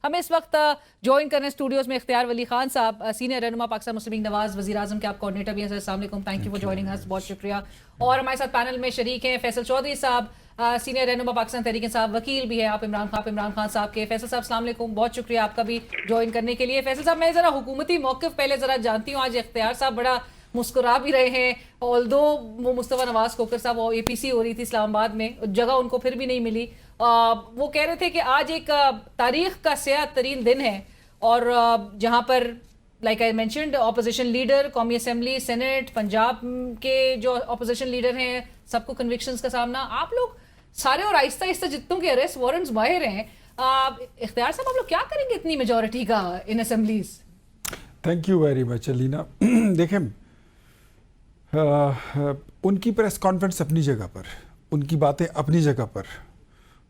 ہمیں اس وقت جوائن کرنے اسٹوڈیوز میں اختیار ولی خان صاحب، سینئر رہنما پاکستان مسلم لیگ نواز وزیر اعظم کے آپ کوآرڈینیٹر بھی ہیں. سر السلام علیکم، تھینک یو فار جوائننگ اس، بہت شکریہ. اور ہمارے ساتھ پینل میں شریک ہیں فیصل چودھری صاحب، سینئر رہنما پاکستان تحریک انصاف، وکیل بھی ہیں آپ عمران خان صاحب کے. فیصل صاحب السلام علیکم، بہت شکریہ آپ کا بھی جوائن کرنے کے لیے. فیصل صاحب میں ذرا حکومتی موقف پہلے ذرا جانتی ہوں. آج اختیار صاحب بڑا مسکرا بھی رہے ہیں، آلدو وہ مصطفیٰ نواز کھوکھر صاحب وہ اے پی سی ہو رہی تھی اسلام آباد میں، جگہ ان کو پھر بھی نہیں ملی. وہ کہہ رہے تھے کہ آج ایک تاریخ کا سیاہ ترین دن ہے، اور جہاں پر like I mentioned opposition leader, قومی اسمبلی، سینٹ، پنجاب کے جو اپوزیشن لیڈر ہیں سب کو کنوکشنز کا سامنا. آپ لوگ سارے اور آہستہ آہستہ جتنوں کے اریسٹ وارنٹس باہر ہیں، اختیار صاحب آپ لوگ کیا کریں گے اتنی میجورٹی کا ان assemblies? Thank you very much Alina. دیکھیں ان کی پریس کانفرنس اپنی جگہ پر، ان کی باتیں اپنی جگہ پر،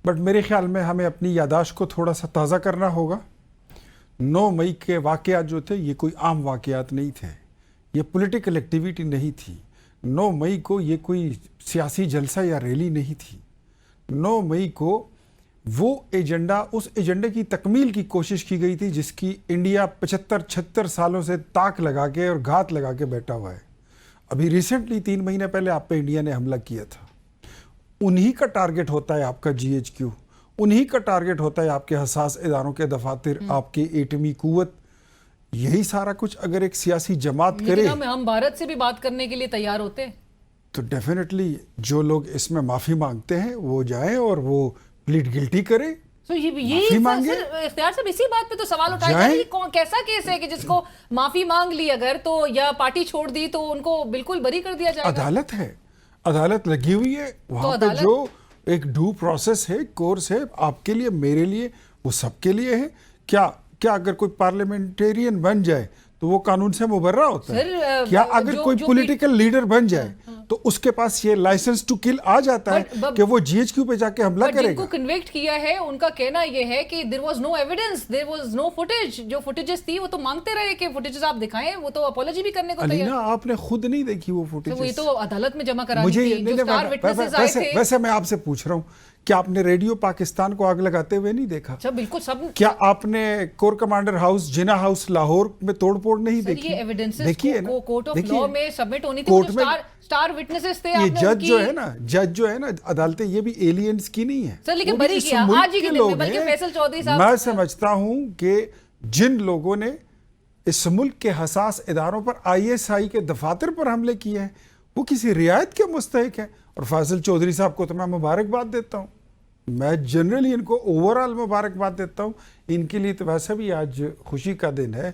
بٹ میرے خیال میں ہمیں اپنی یاداشت کو تھوڑا سا تازہ کرنا ہوگا. 9 مئی کے واقعات جو تھے یہ کوئی عام واقعات نہیں تھے، یہ پولیٹیکل ایکٹیویٹی نہیں تھی. 9 مئی کو یہ کوئی سیاسی جلسہ یا ریلی نہیں تھی. 9 مئی کو وہ ایجنڈا، اس ایجنڈے کی تکمیل کی کوشش کی گئی تھی جس کی انڈیا 75-76 سالوں سے تاک لگا کے اور گھات لگا کے بیٹھا ہوا ہے. ابھی ریسنٹلی 3 مہینے پہلے آپ پہ انڈیا نے حملہ کیا تھا. انہی کا ٹارگٹ ہوتا ہے آپ کا جی ایچ کیو، انہی کا ٹارگٹ ہوتا ہے آپ کے حساس اداروں کے دفاتر، آپ کی ایٹمی قوت. یہی سارا کچھ اگر ایک سیاسی جماعت کرے، ہم بھارت سے بھی بات کرنے کے لیے تیار ہوتے ہیں تو ڈیفینیٹلی جو لوگ اس میں معافی مانگتے ہیں وہ جائیں اور وہ پلیڈ گلٹی کریں، اختیار صاحب اسی بات پہ تو سوال اٹھایا جا رہا ہے کیسا کیس ہے کہ جس کو معافی مانگ لی اگر تو یا پارٹی چھوڑ دی تو ان کو بالکل بری کر دیا جائے گا. عدالت ہے، عدالت لگی ہوئی ہے وہاں پہ، جو ایک ڈو پروسیس ہے، کورس ہے آپ کے لیے، میرے لیے، وہ سب کے لیے ہے. کیا اگر کوئی پارلیمنٹیرین بن جائے تو وہ قانون سے مبرہ ہوتا ہے؟ کیا اگر کوئی پولیٹیکل لیڈر بن جائے تو اس کے پاس یہ لائسنس ٹو کل آ جاتا ہے کہ وہ جی ایچ کیو پہ جا کے حملہ کرے گا؟ جن کو کنوکٹ کیا ہے ان کا کہنا یہ ہے کہ there was no evidence, there was no footage. جو فوٹیجز تھی وہ تو مانگتے رہے کہ فوٹیجز آپ دکھائیں، وہ تو اپولوجی بھی کرنے کو تیار. آپ نے خود نہیں دیکھی وہ فوٹیجز؟ وہی تو عدالت میں جمع کرانی تھی، جو اسٹار وٹنسز آئے تھے. ویسے میں آپ سے پوچھ رہا ہوں، کیا آپ نے ریڈیو پاکستان کو آگ لگاتے ہوئے نہیں دیکھا؟ اچھا بالکل سب. کیا آپ نے کور کمانڈر ہاؤس، جناح ہاؤس لاہور میں توڑ پھوڑ نہیں دیکھی؟ یہ ایویڈنسز کورٹ آف لاء میں سبمٹ ہونی تھی، اسٹار وٹنسز تھے. یہ جج جو ہے نا عدالتیں یہ بھی ایلینز کی نہیں ہے سر، لیکن بری کیا آج ہی کے دن میں، بلکہ فیصل چودھری صاحب. میں سمجھتا ہوں کہ جن لوگوں نے اس ملک کے حساس اداروں پر آئی ایس آئی کے دفاتر پر حملے کیے ہیں وہ کسی رعایت کے مستحق ہیں. اور فیصل چودھری صاحب کو تو میں مبارکباد دیتا ہوں، میں جنرلی ان کو اوورآل مبارکباد دیتا ہوں. ان کے لیے تو ویسے بھی آج خوشی کا دن ہے،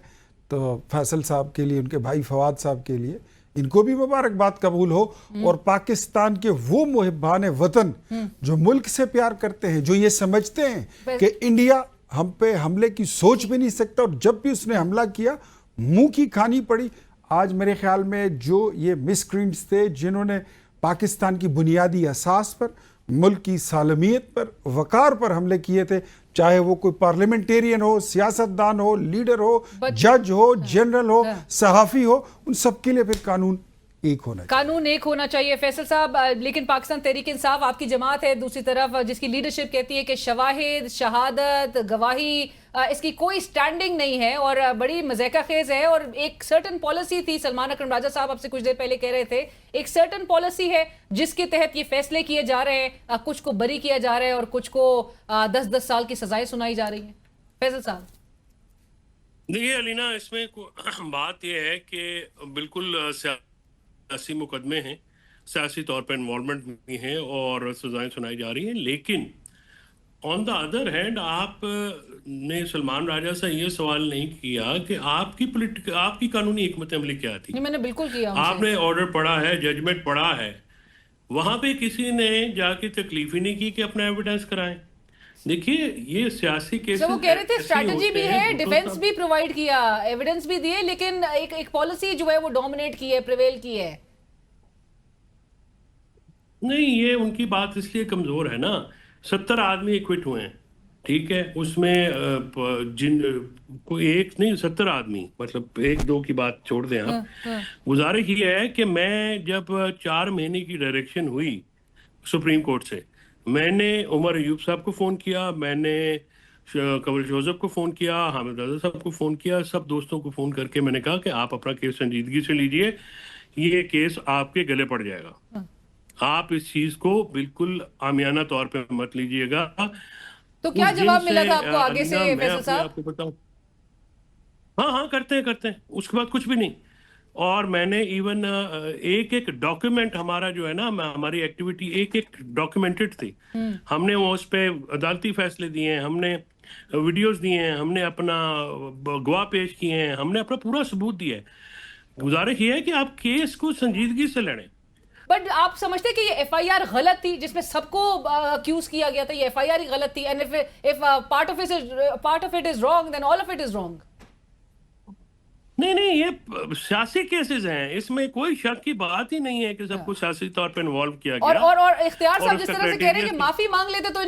تو فیصل صاحب کے لیے، ان کے بھائی فواد صاحب کے لیے، ان کو بھی مبارکباد قبول ہو. اور پاکستان کے وہ محبان وطن جو ملک سے پیار کرتے ہیں، جو یہ سمجھتے ہیں کہ انڈیا ہم پہ حملے کی سوچ بھی نہیں سکتا، اور جب بھی اس نے حملہ کیا منہ کی کھانی پڑی. آج میرے خیال میں جو یہ مسکرینٹس تھے جنہوں نے پاکستان کی بنیادی اساس پر، ملک کی سالمیت پر، وقار پر حملے کیے تھے، چاہے وہ کوئی پارلیمنٹیرین ہو، سیاستدان ہو، لیڈر ہو، جج ہو، جنرل ہو، صحافی ہو، ان سب کے لیے پھر قانون ایک ہونا چاہیے. فیصل صاحب لیکن پاکستان تحریک انصاف آپ کی جماعت ہے دوسری طرف، جس کی لیڈرشپ کہتی ہے کہ شواہد، شہادت، گواہی، اس کی کوئی سٹینڈنگ نہیں ہے اور بڑی مضحکہ خیز ہے. اور ایک سرٹن پالیسی تھی، سلمان اکرم راجہ صاحب آپ سے کچھ دیر پہلے کہہ رہے تھے، ایک سرٹن پالیسی ہے جس کے تحت یہ فیصلے کیے جا رہے ہیں، کچھ کو بری کیا جا رہا ہے اور کچھ کو 10 سال کی سزائیں سنائی جا رہی ہیں. فیصل صاحب دیکھیے علینا، اس میں بات یہ ہے کہ بالکل سیاسی مقدمے ہیں، سیاسی طور پر انوالومنٹ بھی ہیں اور سزائیں سنائی جا رہی ہیں، لیکن آن دا ادر ہینڈ آپ نے سلمان راجہ سے یہ سوال نہیں کیا کہ آپ کی قانونی حکمت عملی کیا تھی. میں نے بالکل کیا، آپ نے آرڈر پڑھا ہے، ججمنٹ پڑھا ہے، وہاں پہ کسی نے جا کے تکلیف ہی نہیں کی کہ اپنا ایویڈنس کرائیں. دیکھیے یہ سیاسی کیسز وہ کہہ رہے تھے اسٹریٹجی بھی ہے، ڈیفنس بھی پرووائڈ کیا، ایویڈنس بھی دیے، لیکن ایک پالیسی جو ہے وہ ڈومینیٹ کی ہے، پریویل کی ہے. نہیں، یہ ان کی بات اس لیے کمزور ہے نا. 70 آدمی ایکوٹ ہوئے ہیں، ٹھیک ہے، اس میں کوئی ایک نہیں، 70 آدمی، مطلب 1-2 کی بات چھوڑ دیں آپ. گزارش یہ ہے کہ میں جب 4 مہینے کی ڈائریکشن ہوئی سپریم کورٹ سے، میں نے عمر ایوب صاحب کو فون کیا، میں نے कंवल जोसेफ को फ़ोन किया, हामिद रज़ा साहब को फ़ोन किया, सब दोस्तों को फ़ोन करके मैंने कहा कि आप अपना केस संजीदगी से लीजिए, ये केस आपके गले पड़ जाएगा, आप इस चीज़ को बिल्कुल आमियाना तौर पे मत लीजिएगा। तो क्या उस दिन जवाब मिला से, था आपको आगे अलीना, से मैं फैसल साहब? आपको बताऊं, हाँ करते हैं, उसके बाद कुछ भी नहीं। और मैंने इवन एक एक डॉक्यूमेंट हमारा जो है ना, हमारी एक्टिविटी एक एक डॉक्यूमेंटेड थी। हमने वो उस पे अदालती फैसले दिए हैं, हमने वीडियोस दिए हैं, हमने अपना गवाह पेश किए हैं, हमने अपना पूरा सबूत दिया है। गुजारिश ये है कि आप केस को संजीदगी से लड़ें। बट आप समझते हैं कि ये एफआईआर गलत थी जिसमें सबको अक्यूज किया गया था, ये एफआईआर ही गलत थी, and if part of it is wrong then all of it is wrong? नहीं, ये सियासी केसेस हैं, इसमें कोई शक की बात ही नहीं है कि सबको सियासी तौर पे इन्वॉल्व किया गया। और इख्तियार साहब जिस उसका तरह से कह रहे हैं कि criteria- माफी मांग लेते तो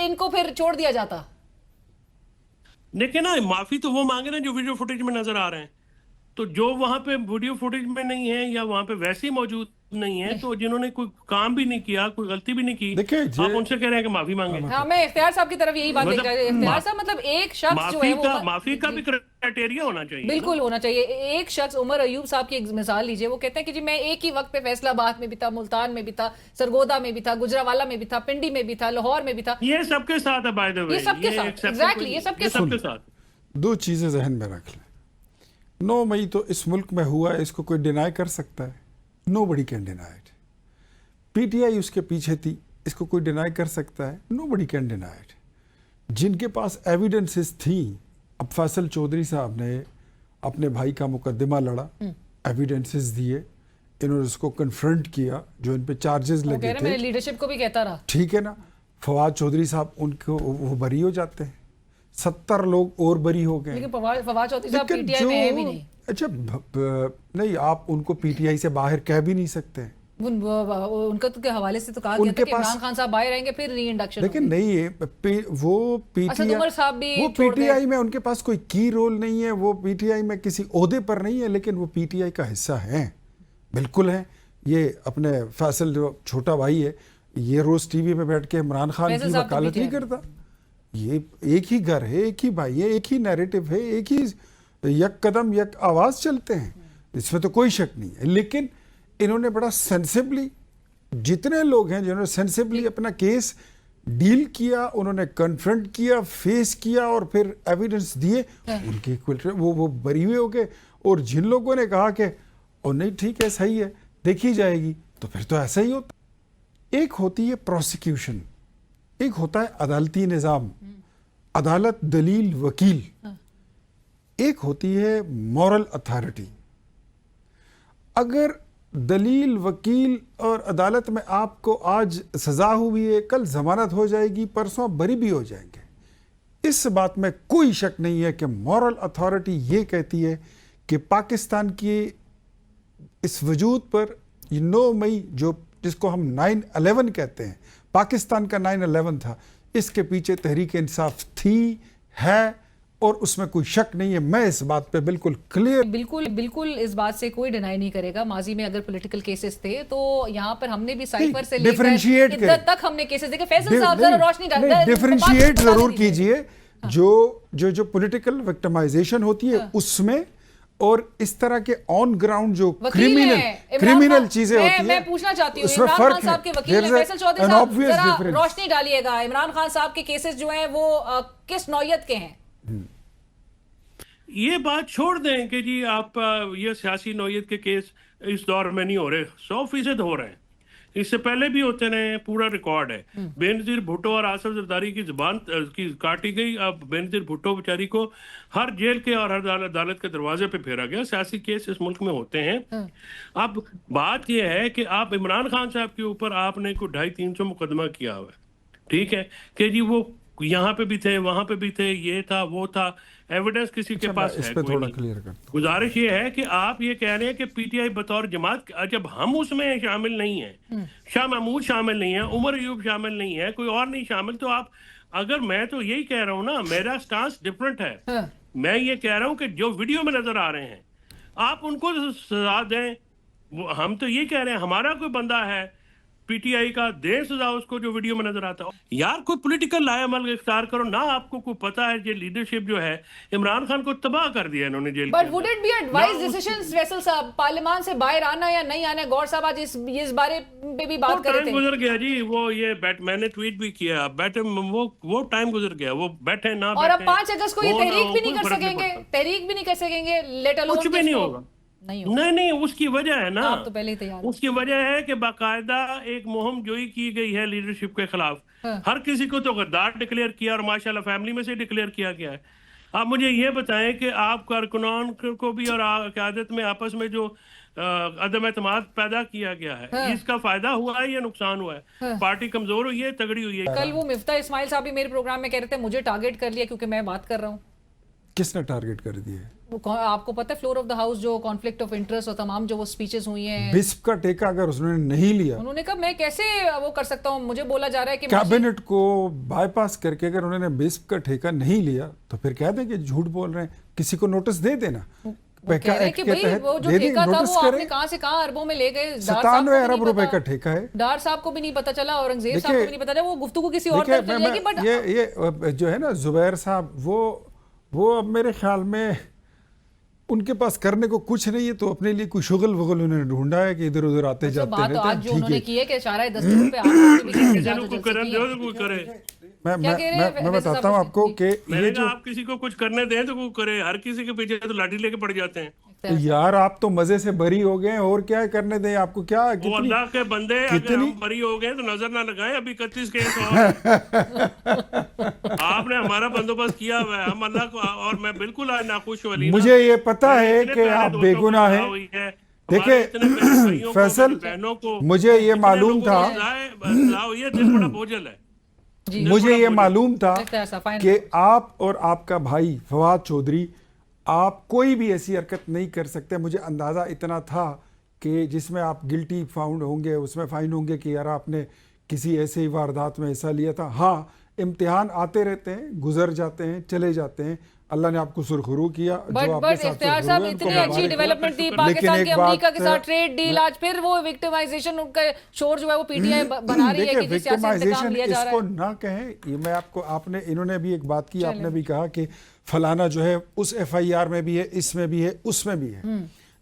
इनको फिर छोड़ दिया जाता। देखिए ना, माफी तो वो मांगे ना जो वीडियो फुटेज में नजर आ रहे हैं, तो जो वहां पे वीडियो फुटेज में नहीं है या वहां पे वैसे ही मौजूद नहीं है, तो जिन्होंने कोई काम भी नहीं किया, कोई गलती भी नहीं की, देखिए, आप उनसे कह रहे हैं कि माफी मांगे। हाँ, मैं इख्तियार साहब की तरफ यही बात देख मतलब रहा हूँ। इख्तियार साहब मतलब एक शख्स जो है वो माफी का भी क्राइटेरिया होना चाहिए। बिल्कुल होना चाहिए। एक शख्स, उमर अयूब साहब की एक मिसाल लीजिए, वो कहते हैं कि जी मैं एक ही वक्त पे फैसलाबाद में भी था, मुल्तान में भी था, सरगोदा में भी था, गुजरावाला में भी था, पिंडी में भी था, लाहौर में भी था। ये सबके साथ है, बाय द वे, ये सबके साथ, एग्जैक्टली, ये सबके साथ। दो चीज़ें जहन में रख लें। 9 मई तो इस मुल्क में हुआ है, इसको कोई डिनाई कर सकता है? Nobody can deny it. PTI उसके पीछे थी, इसको कोई डिनाई कर सकता है? Nobody can deny it. जिनके पास एविडेंसेस थी, अब फैसल चौधरी साहब ने अपने भाई का मुकदमा लड़ा, एविडेंसेस दिए, इन्होंने उसको कन्फ्रंट किया, जो इन पे चार्जेस लगे थे, मेरे लीडरशिप को भी कहता रहा, ठीक है ना। फवाद चौधरी साहब उनको वो बरी हो जाते हैं, 70 लोग और बरी हो गए। लेकिन फवाद चौधरी साहब पीटीआई में है भी नहीं। अच्छा, नहीं, आप उनको पीटीआई से बाहर कह भी नहीं सकते। उनका तो के हवाले से तो कहा गया था कि इमरान खान साहब बाहर रहेंगे, फिर री इंडक्शन। लेकिन नहीं है, वो पीटीआई में उनके पास कोई की रोल नहीं है, वो पीटीआई में किसी ओहदे पर नहीं है, लेकिन वो पीटीआई का हिस्सा है, बिल्कुल है। ये अपने फैसल जो छोटा भाई है, ये रोज टीवी पे बैठ के इमरान खान की वकालत नहीं करता। ये एक ही घर है, एक ही भाई है, एक ही नैरेटिव है, एक ही यक कदम यक आवाज चलते हैं, इसमें तो कोई शक नहीं है। लेकिन इन्होंने बड़ा सेंसिबली, जितने लोग हैं जिन्होंने सेंसिबली अपना केस डील किया, उन्होंने कन्फ्रंट किया, फेस किया और फिर एविडेंस दिए, उनके वो बरी हुए हो गए। और जिन लोगों ने कहा कि ओ नहीं ठीक है, सही है, देखी जाएगी, तो फिर तो ऐसा ही होता। एक होती है प्रोसिक्यूशन, एक होता है अदालती निज़ाम, अदालत, दलील, वकील, एक होती है मॉरल अथॉरिटी। अगर दलील, वकील और अदालत में आपको आज सजा हुई है, कल जमानत हो जाएगी, परसों आप बरी भी हो जाएंगे, इस बात में कोई शक नहीं है कि मॉरल अथॉरिटी ये कहती है कि पाकिस्तान की इस वजूद पर 9 मई जो जिसको हम 9/11 कहते हैं, पाकिस्तान का 9/11 था, इसके पीछे तहरीक इंसाफ थी, है, और उसमें कोई शक नहीं है। मैं इस बात पे बिल्कुल क्लियर, बिल्कुल इस बात से कोई डिनाई नहीं करेगा। माजी में अगर पॉलिटिकल केसेस थे तो यहाँ पर हमने भी साइफर से लेकर इद्दत तक हमने केसेस देखे। फैसल साहब जरा रोशनी डाल, डिफरेंशिएट जरूर कीजिए जो पॉलिटिकल विक्टिमाइजेशन होती है उसमें, और इस तरह के ऑन ग्राउंड जो क्रिमिनल चीजें होती है, मैं पूछना चाहती हूँ, उसमें इमरान फर्क खान साहब के है। वकील हैं फैसल चौधरी साहब, जरा difference. रोशनी डालिएगा, इमरान खान साहब के केसेस जो हैं वो किस नौयत के हैं? ये बात छोड़ दें कि जी आप ये सियासी नौयत के केस इस दौर में नहीं हो रहे, 100% हो रहे हैं, इससे पहले भी होते रहे, पूरा रिकॉर्ड है। बेनजीर भुट्टो और आसिफ जरदारी की जुबान की काटी गई। अब बेनजीर भुट्टो बेचारी को हर जेल के और हर अदालत के दरवाजे पे फेरा गया। सियासी केस इस मुल्क में होते हैं। अब बात यह है कि आप इमरान खान साहब के ऊपर आपने कोई 250-300 मुकदमा किया हुआ है, ठीक है, कि जी वो यहाँ पे भी थे, वहां पे भी थे, ये था, वो था, एविडेंस किसी के पास है कोई नहीं। गुजारिश ये है कि आप ये कह रहे हैं कि पीटीआई बतौर जमात, जब हम उसमें शामिल नहीं है, शाह महमूद शामिल नहीं है, उमर अयूब शामिल नहीं है, कोई और नहीं शामिल, तो आप, अगर मैं तो यही कह रहा हूँ ना, मेरा स्टांस डिफरेंट है। मैं ये कह रहा हूँ कि जो वीडियो में नजर आ रहे हैं आप उनको सजा दें। हम तो ये कह रहे हैं, हमारा कोई बंदा है पीटीआई का दे सजा उसको जो वीडियो में नजर आता हो। यार कोई पॉलिटिकल लाएमल इख्तियार करो ना। आपको को पता है ये लीडरशिप जो है इमरान खान को तबाह कर दिया इन्होंने jail but would it be a wise decision Faisal साहब पार्लियामान से बाहर आना या नहीं आना? गौर साहब आज इस बारे पे भी बात कर रहे थे। गुजर गया जी वो ये मैंने ट्वीट भी किया बैठे वो टाइम गुजर गया वो बैठे ना और अब बैठे 5 अगस्त को ये तहरीक भी नहीं कर सकेंगे, तहरीक भी नहीं कर सकेंगे, लेट अलोन कुछ भी नहीं होगा। नहीं उसकी वजह है ना, आप तो पहले ही तैयार। उसकी वजह है कि बाकायदा एक मुहिम जोई की गई है लीडरशिप के खिलाफ। हर किसी को तो गद्दार डिक्लेयर किया और माशाल्लाह फैमिली में से डिक्लेयर किया गया है। आप मुझे ये बताएं कि आप कारकुनान को भी और क़यादत में आपस में जो अदम एतमाद पैदा किया गया है, इसका फायदा हुआ है या नुकसान हुआ है? पार्टी कमजोर हुई है, तगड़ी हुई है? कल वो मिफ्ता इस्माइल साहब भी मेरे प्रोग्राम में कह रहे थे मुझे टारगेट कर लिया क्योंकि मैं बात कर रहा हूँ। किसने टारगेट कर दिया? आपको पता है फ्लोर ऑफ द हाउस जो कॉन्फ्लिक्ट ऑफ इंटरेस्ट और तमाम जो वो स्पीचेस हुई हैं, बिस्प का ठेका अगर उसने नहीं लिया, उन्होंने कहा मैं कैसे वो कर सकता हूँ, मुझे बोला जा रहा है कि कैबिनेट को बाईपास करके अगर उन्होंने बिस्प का ठेका नहीं लिया तो फिर कह दें कि झूठ बोल रहे हैं, किसी को नोटिस दे देना। कह रहे हैं कि भाई वो जो ठेका था वो आपने कहां से कहां अरबों में ले गए। 97 अरब रुपए का ठेका है। डार साहब को भी नहीं पता चला, औरंगजेब साहब को भी नहीं पता चला, वो गुफ्तगू किसी और तरफ चली जाएगी। बट ये जो है ना जुबैर साहब, वो अब मेरे ख्याल में उनके पास करने को कुछ नहीं है तो अपने लिए कोई शुगल वगल उन्होंने ढूंढा है कि इधर उधर आते जाते रहते हैं। आज जो उन्होंने की है कि इशारा दस्तूर पे मैं बताता हूँ आपको कि ये जो आप किसी को कुछ करने दें तो वो करे, हर किसी के पीछे तो लाठी लेके पड़ जाते हैं। तो यार आप तो मजे से बरी हो गए, और क्या करने दें आपको? क्या वो अल्लाह के बंदे अगर हम बरी हो गए तो नजर ना लगाएं, अभी 31 केस आपने हमारा बंदोबस्त किया हुआ है, हम अल्लाह को, और मैं बिल्कुल आज नाखुश हूं। मुझे ये पता है कि आप बेगुनाह हैं। देखिए फैसल, मुझे ये मालूम था, बड़ा बोझल है, मुझे ये मालूम था कि आप और आपका भाई फवाद चौधरी आप कोई भी ऐसी हरकत नहीं कर सकते। मुझे अंदाज़ा इतना था कि जिसमें आप गिल्टी फाउंड होंगे उसमें फाइन होंगे कि यार आपने किसी ऐसे ही वारदात में हिस्सा लिया था। हाँ, इम्तिहान आते रहते हैं, गुजर जाते हैं, चले जाते हैं। अल्लाह ने आपको सुरखरू किया। बट इफ्तियार साहब इतनी अच्छी डेवलपमेंट थी पाकिस्तान के अमेरिका के साथ ट्रेड डील, आज फिर वो विक्टिमाइजेशन उनका शोर जो है वो पीटीआई बना रही है कि सियासी इंतकाम लिया जा रहा है। इसको ना कहें, ये मैं आपको इन्होंने भी एक बात की, आपने भी कहा कि फलाना जो है उस एफआईआर में भी है, इसमें भी है, उसमें भी है।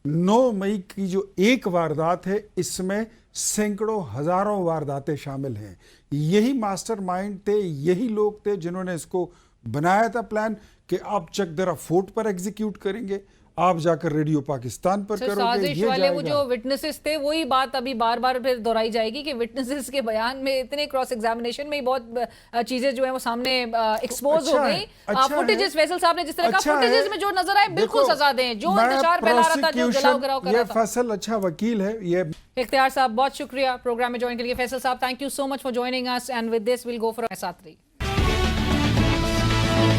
9 मई की जो एक वारदात है इसमें सैकड़ों हजारों वारदातें शामिल हैं। यही मास्टरमाइंड थे, यही लोग थे जिन्होंने इसको बनाया था प्लान कि आप चकदरा फोर्ट पर एग्जीक्यूट करेंगे, आप जाकर रेडियो पाकिस्तान पर करोगे। साजिश वाले वो जो विटनेसेस थे, वही बात अभी बार बार फिर दोहराई जाएगी कि विटनेसेस के बयान में इतने क्रॉस एग्जामिनेशन में बहुत चीजें जो है वो सामने एक्सपोज हो गई। फुटेजेस फैसल साहब ने जिस तरह का फुटेजेस में जो नजर आए बिल्कुल सजा दें, जो इंतजार फैला रहा था, जो जलाओ गिराओ कर रहा था। फैसल अच्छा वकील है। ये इख्तियार साहब बहुत शुक्रिया प्रोग्राम में ज्वाइन के लिए। फैसल साहब thank you so much for joining us and with this will go for साथ रही।